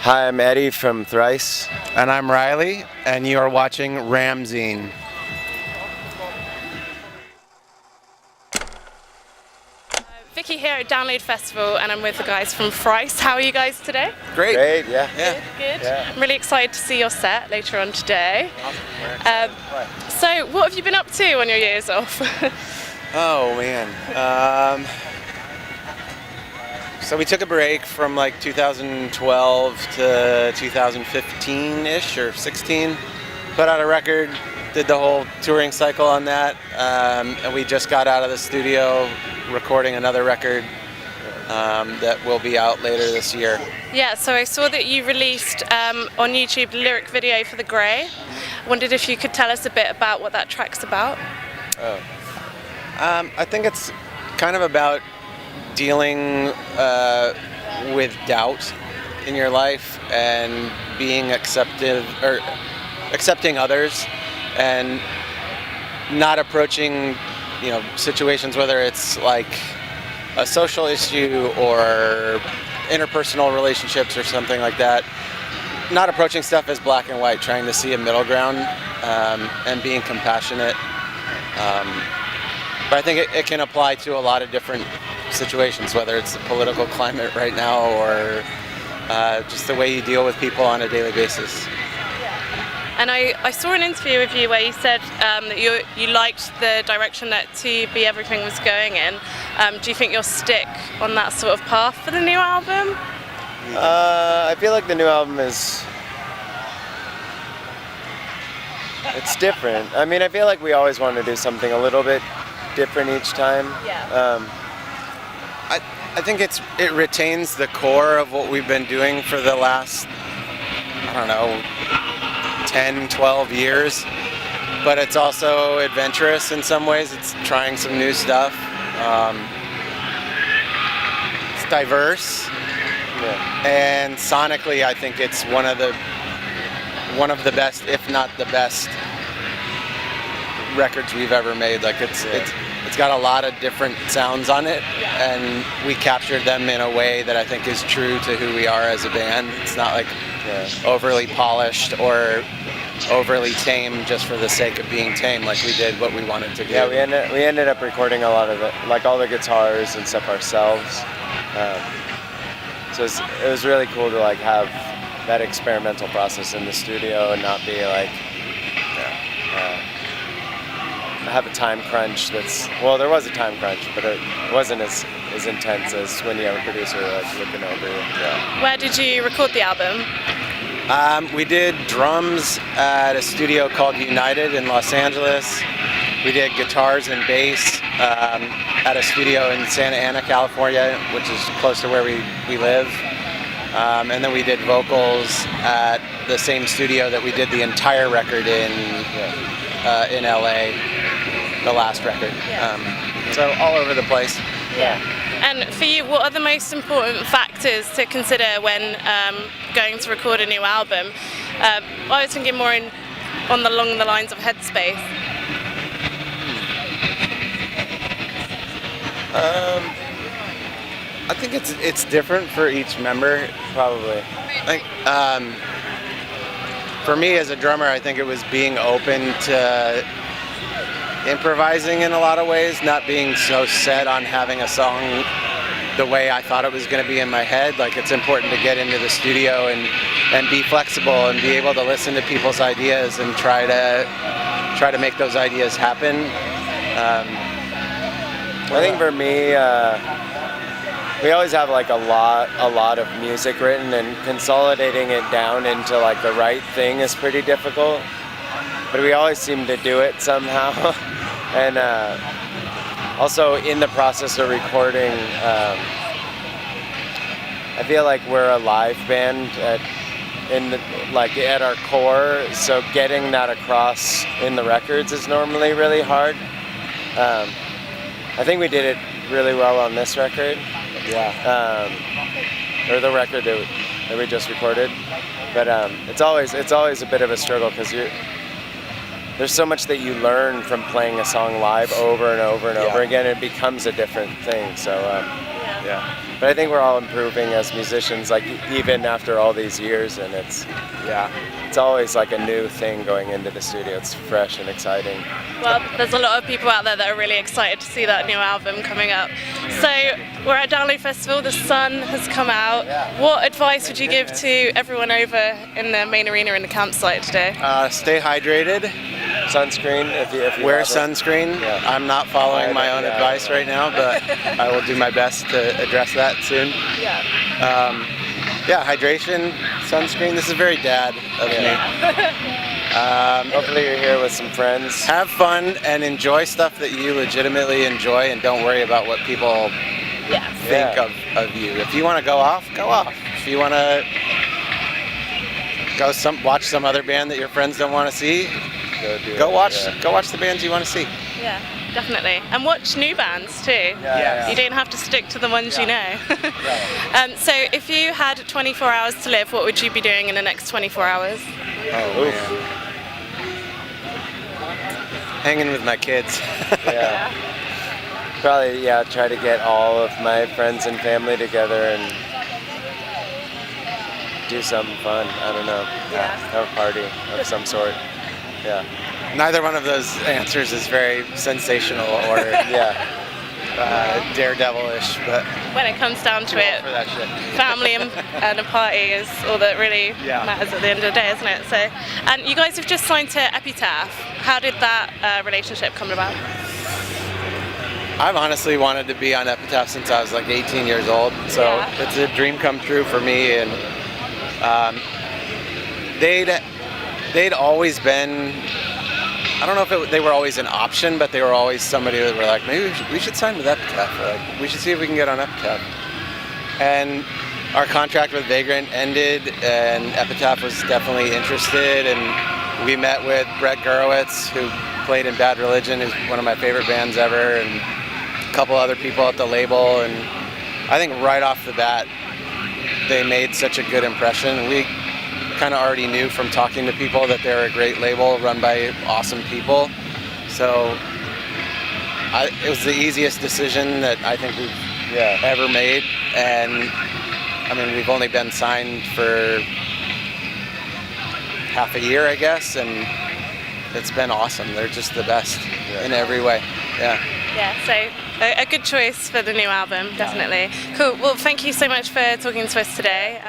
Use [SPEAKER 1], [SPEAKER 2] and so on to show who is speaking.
[SPEAKER 1] Hi, I'm Eddie from Thrice.
[SPEAKER 2] And I'm Riley, and you are watching RAMzine.
[SPEAKER 3] Vicky here at Download Festival, and I'm with the guys from Thrice. How are you guys today?
[SPEAKER 1] Great, yeah.
[SPEAKER 3] Good.
[SPEAKER 1] Yeah.
[SPEAKER 3] I'm really excited to see your set later on today. So, what have you been up to on your years off?
[SPEAKER 2] Oh man. So we took a break from like 2012 to 2015-ish or 16. Put out a record, did the whole touring cycle on that, and we just got out of the studio recording another record that will be out later this year.
[SPEAKER 3] Yeah, so I saw that you released on YouTube the lyric video for The Grey. Wondered if you could tell us a bit about what that track's about.
[SPEAKER 2] I think it's kind of about dealing with doubt in your life and being accepting others and not approaching, situations, whether it's like a social issue or interpersonal relationships or something like that. Not approaching stuff as black and white, trying to see a middle ground and being compassionate. But I think it can apply to a lot of different situations, whether it's the political climate right now or just the way you deal with people on a daily basis.
[SPEAKER 3] And I saw an interview with you where you said that you liked the direction that To Be Everything was going in. Do you think you'll stick on that sort of path for the new album?
[SPEAKER 1] I feel like the new album it's different. I mean, I feel like we always want to do something a little bit different each time.
[SPEAKER 3] Yeah.
[SPEAKER 2] I think it retains the core of what we've been doing for the last, 10, 12 years, but it's also adventurous in some ways. It's trying some new stuff. It's diverse, and sonically I think it's one of the best, if not the best, records we've ever made. Like it's got a lot of different sounds on it, and we captured them in a way that I think is true to who we are as a band. It's not like overly polished or overly tame just for the sake of being tame. Like we did what we wanted to do.
[SPEAKER 1] Yeah, we ended up recording a lot of it, like all the guitars and stuff ourselves. So it was really cool to like have that experimental process in the studio and not be like have a time crunch there was a time crunch, but it wasn't as intense as when you have a producer like looking over you. Yeah.
[SPEAKER 3] Where did you record the album?
[SPEAKER 2] We did drums at a studio called United in Los Angeles. We did guitars and bass at a studio in Santa Ana, California, which is close to where we live. And then we did vocals at the same studio that we did the entire record in LA, the last record. So all over the place.
[SPEAKER 3] Yeah. And for you, what are the most important factors to consider when going to record a new album? I was thinking more along the lines of headspace.
[SPEAKER 2] I think it's different for each member, probably. Like for me as a drummer, I think it was being open to improvising in a lot of ways, not being so set on having a song the way I thought it was going to be in my head. Like it's important to get into the studio and be flexible and be able to listen to people's ideas and try to make those ideas happen.
[SPEAKER 1] I think for me, we always have like a lot of music written, and consolidating it down into like the right thing is pretty difficult. But we always seem to do it somehow. And also in the process of recording, I feel like we're a live band at our core. So getting that across in the records is normally really hard. I think we did it really well on this record. Yeah. Or the record that we just recorded. But it's always a bit of a struggle because there's so much that you learn from playing a song live over and over and over again. It becomes a different thing. So Yeah, but I think we're all improving as musicians, like even after all these years, and it's always like a new thing going into the studio. It's fresh and exciting.
[SPEAKER 3] Well, there's a lot of people out there that are really excited to see that new album coming up. So we're at Download Festival, the sun has come out. What advice would you give to everyone over in the main arena in the campsite today?
[SPEAKER 2] Stay hydrated.
[SPEAKER 1] Sunscreen, if you
[SPEAKER 2] Wear
[SPEAKER 1] have it.
[SPEAKER 2] sunscreen.
[SPEAKER 1] Yeah.
[SPEAKER 2] I'm not following my own advice right now, but I will do my best to address that soon. Hydration, sunscreen. This is very dad of me.
[SPEAKER 1] Hopefully you're here with some friends.
[SPEAKER 2] Have fun and enjoy stuff that you legitimately enjoy, and don't worry about what people think of you. If you want to go off, go off. If you want to watch some other band that your friends don't want to see, go watch the bands you want to see.
[SPEAKER 3] Yeah, definitely. And watch new bands too.
[SPEAKER 1] Yeah.
[SPEAKER 3] You don't have to stick to the ones you know. So if you had 24 hours to live, what would you be doing in the next 24 hours?
[SPEAKER 2] Oh man. Hanging with my kids.
[SPEAKER 1] Probably, try to get all of my friends and family together and do something fun. I don't know. Have a party of some sort.
[SPEAKER 2] Neither one of those answers is very sensational or daredevilish, but
[SPEAKER 3] When it comes down to it,
[SPEAKER 2] for that shit.
[SPEAKER 3] family and a party is all that really matters at the end of the day, isn't it? So, and you guys have just signed to Epitaph. How did that relationship come about?
[SPEAKER 2] I've honestly wanted to be on Epitaph since I was like 18 years old, so it's a dream come true for me. And they'd always been, I don't know if they were always an option, but they were always somebody that were like, maybe we should sign with Epitaph. Or like, we should see if we can get on Epitaph. And our contract with Vagrant ended, and Epitaph was definitely interested. And we met with Brett Gurewitz, who played in Bad Religion, who's one of my favorite bands ever, and a couple other people at the label. And I think right off the bat, they made such a good impression. We kind of already knew from talking to people that they're a great label run by awesome people. So it was the easiest decision that I think we've ever made. And I mean, we've only been signed for half a year, I guess, and it's been awesome. They're just the best in every way.
[SPEAKER 3] Yeah, so a good choice for the new album, definitely. Cool. Well, thank you so much for talking to us today.